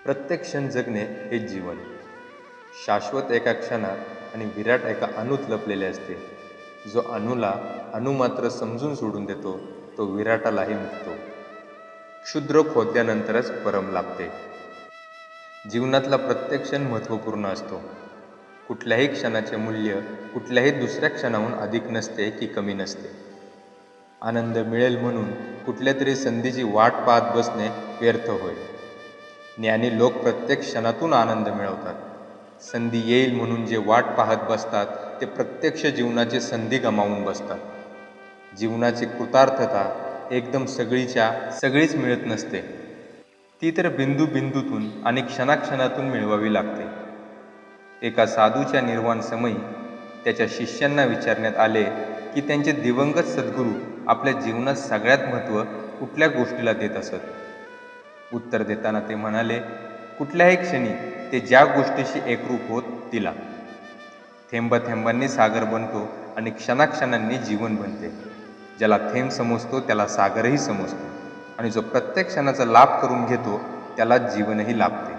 प्रत्येक क्षण जगणे हे जीवन. शाश्वत एका क्षणात आणि विराट एका अणूत लपलेले असते. जो अणूला अणू मात्र समजून सोडून देतो, तो विराटालाही मुकतो. क्षुद्र खोदल्यानंतरच परम लाभते. जीवनातला प्रत्येक क्षण महत्त्वपूर्ण असतो. कुठल्याही क्षणाचे मूल्य कुठल्याही दुसऱ्या क्षणाहून अधिक नसते की कमी नसते. आनंद मिळेल म्हणून कुठल्या तरी संधीची वाट पाहत बसणे व्यर्थ होय. ज्ञानी लोक प्रत्येक क्षणातून आनंद मिळवतात. संधी येईल म्हणून जे वाट पाहत बसतात ते प्रत्यक्ष जीवनाची संधी गमावून बसतात. जीवनाची कृतार्थता एकदम सगळीच मिळत नसते. ती तर बिंदू बिंदूतून आणि क्षणाक्षणातून मिळवावी लागते. एका साधूच्या निर्वाण समयी त्याच्या शिष्यांना विचारण्यात आले की त्यांचे दिवंगत सद्गुरू आपल्या जीवनात सगळ्यात महत्त्व कुठल्या गोष्टीला देत असत. उत्तर देताना ते म्हणाले, कुठल्याही क्षणी ते ज्या गोष्टीशी एकरूप होत तिला. थेंबाथेंबांनी सागर बनतो आणि क्षणाक्षणांनी जीवन बनते. ज्याला थेंब समजतो त्याला सागरही समजतो आणि जो प्रत्येक क्षणाचा लाभ करून घेतो त्याला जीवनही लाभते.